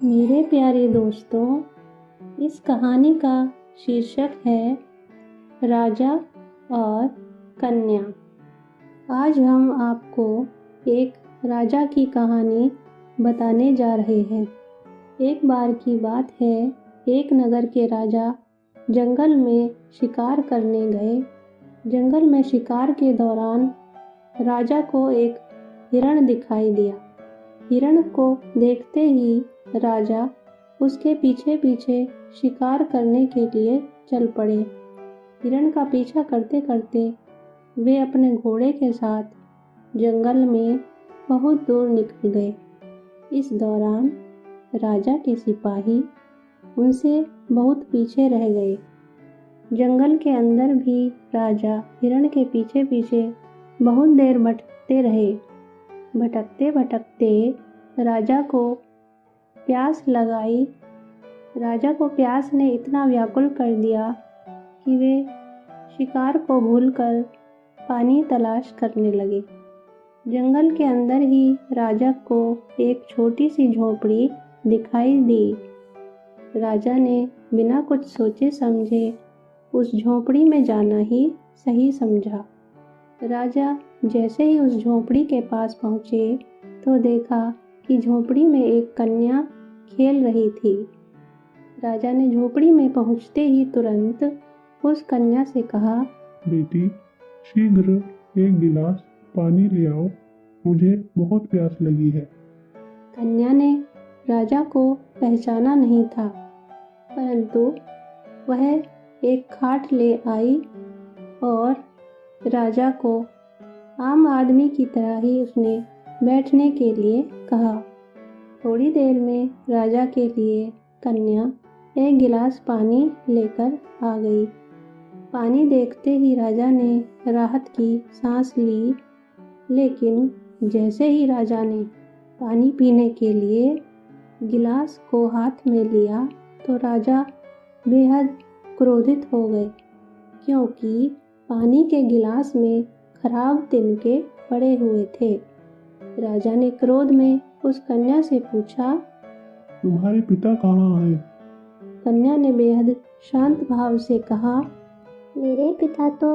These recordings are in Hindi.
मेरे प्यारे दोस्तों, इस कहानी का शीर्षक है राजा और कन्या। आज हम आपको एक राजा की कहानी बताने जा रहे हैं। एक बार की बात है, एक नगर के राजा जंगल में शिकार करने गए। जंगल में शिकार के दौरान राजा को एक हिरण दिखाई दिया। हिरण को देखते ही राजा उसके पीछे पीछे शिकार करने के लिए चल पड़े। हिरण का पीछा करते करते वे अपने घोड़े के साथ जंगल में बहुत दूर निकल गए। इस दौरान राजा के सिपाही उनसे बहुत पीछे रह गए। जंगल के अंदर भी राजा हिरण के पीछे पीछे बहुत देर भटकते रहे। भटकते भटकते राजा को प्यास लगाई। राजा को प्यास ने इतना व्याकुल कर दिया कि वे शिकार को भूलकर पानी तलाश करने लगे। जंगल के अंदर ही राजा को एक छोटी सी झोपड़ी दिखाई दी। राजा ने बिना कुछ सोचे समझे उस झोपड़ी में जाना ही सही समझा। राजा जैसे ही उस झोपड़ी के पास पहुँचे तो देखा कि झोपड़ी में एक कन्या खेल रही थी। राजा ने झोपड़ी में पहुँचते ही तुरंत उस कन्या से कहा, बेटी, शीघ्र एक गिलास पानी ले आओ, मुझे बहुत प्यास लगी है। कन्या ने राजा को पहचाना नहीं था, परंतु वह एक खाट ले आई और राजा को आम आदमी की तरह ही उसने बैठने के लिए कहा। थोड़ी देर में राजा के लिए कन्या एक गिलास पानी लेकर आ गई। पानी देखते ही राजा ने राहत की सांस ली, लेकिन जैसे ही राजा ने पानी पीने के लिए गिलास को हाथ में लिया तो राजा बेहद क्रोधित हो गए, क्योंकि पानी के गिलास में खराब तिनके पड़े हुए थे। राजा ने क्रोध में उस कन्या से पूछा, तुम्हारे पिता कहाँ हैं? कन्या ने बेहद शांत भाव से कहा, मेरे पिता तो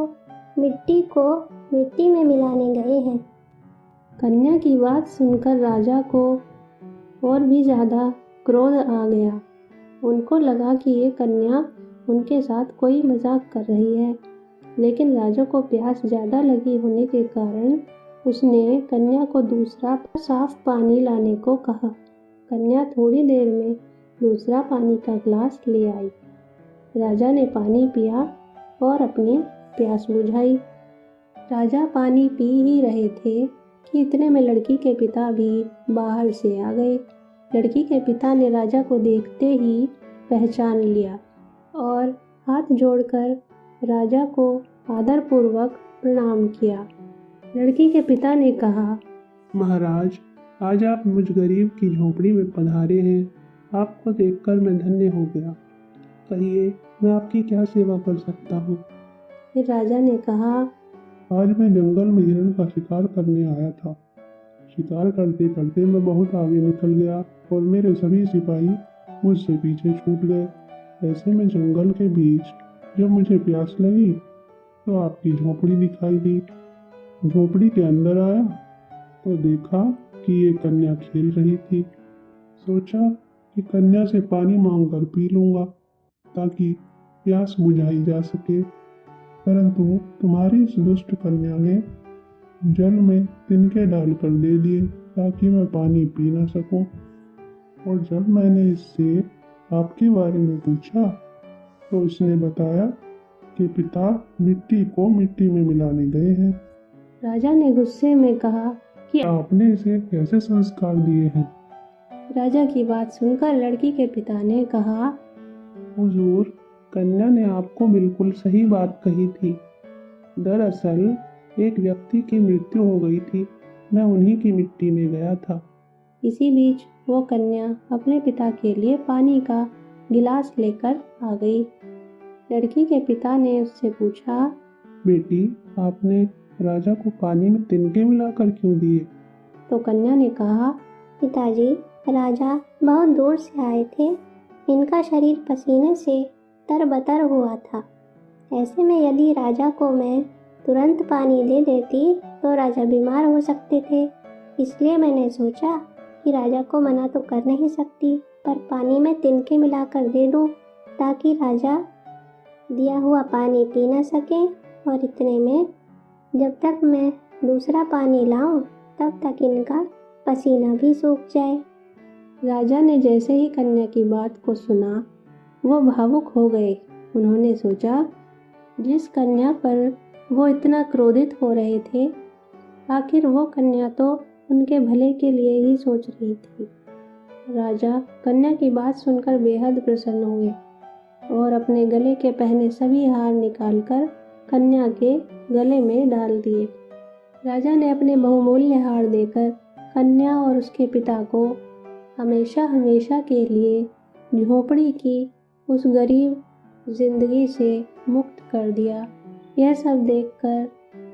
मिट्टी को मिट्टी में मिलाने गए हैं। कन्या की बात सुनकर राजा को और भी ज़्यादा क्रोध आ गया। उनको लगा कि ये कन्या उनके साथ कोई मजाक कर रही है, लेकिन राजा को प्यास ज़्यादा लगी होने के कारण उसने कन्या को दूसरा साफ पानी लाने को कहा। कन्या थोड़ी देर में दूसरा पानी का गिलास ले आई। राजा ने पानी पिया और अपनी प्यास बुझाई। राजा पानी पी ही रहे थे कि इतने में लड़की के पिता भी बाहर से आ गए। लड़की के पिता ने राजा को देखते ही पहचान लिया और हाथ जोड़कर राजा को आदरपूर्वक प्रणाम किया। लड़की के पिता ने कहा, महाराज, आज आप मुझ गरीब की झोपड़ी में पधारे हैं। आपको देखकर मैं धन्य हो गया। कहिए, मैं आपकी क्या सेवा कर सकता हूँ? फिर राजा ने कहा, आज मैं जंगल में हिरण का शिकार करने आया था। शिकार करते करते मैं बहुत आगे निकल गया और मेरे सभी सिपाही मुझसे पीछे छूट गए। ऐसे में जंगल के बीच जब मुझे प्यास लगी तो आपकी झोपड़ी दिखाई दी। झोपड़ी के अंदर आया तो देखा कि ये कन्या खेल रही थी। सोचा कि कन्या से पानी मांगकर पी लूँगा ताकि प्यास बुझाई जा सके, परंतु तुम्हारी इस दुष्ट कन्या ने जल में तिनके डालकर दे दिए ताकि मैं पानी पी ना सकूं। और जब मैंने इससे आपके बारे में पूछा तो इसने बताया कि पिता मिट्टी को मिट्टी में मिलाने गए हैं। राजा ने गुस्से में कहा कि आपने इसे कैसे संस्कार दिए हैं? राजा की बात सुनकर लड़की के पिता ने कहा, हुजूर, कन्या ने आपको बिल्कुल सही बात कही थी। दरअसल एक व्यक्ति की मृत्यु हो गई थी, मैं उन्हीं की मिट्टी में गया था। इसी बीच वो कन्या अपने पिता के लिए पानी का गिलास लेकर आ गई। लड़की के पिता ने उससे पूछा, बेटी, आपने राजा को पानी में तिनके मिलाकर क्यों दिए? तो कन्या ने कहा, पिताजी, राजा बहुत दूर से आए थे। इनका शरीर पसीने से तरबतर हुआ था। ऐसे में यदि राजा को मैं तुरंत पानी दे देती तो राजा बीमार हो सकते थे। इसलिए मैंने सोचा कि राजा को मना तो कर नहीं सकती, पर पानी में तिनके मिलाकर दे दूं ताकि राजा दिया हुआ पानी पी ना सके, और इतने में जब तक मैं दूसरा पानी लाऊं तब तक इनका पसीना भी सूख जाए। राजा ने जैसे ही कन्या की बात को सुना वो भावुक हो गए। उन्होंने सोचा, जिस कन्या पर वो इतना क्रोधित हो रहे थे, आखिर वो कन्या तो उनके भले के लिए ही सोच रही थी। राजा कन्या की बात सुनकर बेहद प्रसन्न हुए और अपने गले के पहने सभी हार निकालकर कन्या के गले में डाल दिए। राजा ने अपने बहुमूल्य हार देकर कन्या और उसके पिता को हमेशा हमेशा के लिए झोपड़ी की उस गरीब जिंदगी से मुक्त कर दिया। यह सब देखकर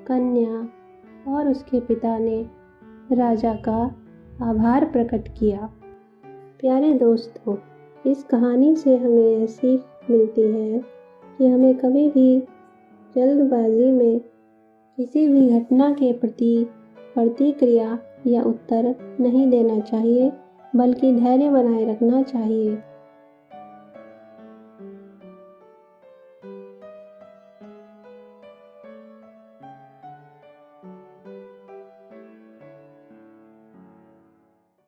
कन्या और उसके पिता ने राजा का आभार प्रकट किया। प्यारे दोस्तों, इस कहानी से हमें यह सीख मिलती है कि हमें कभी भी जल्दबाजी में किसी भी घटना के प्रति प्रतिक्रिया या उत्तर नहीं देना चाहिए, बल्कि धैर्य बनाए रखना चाहिए।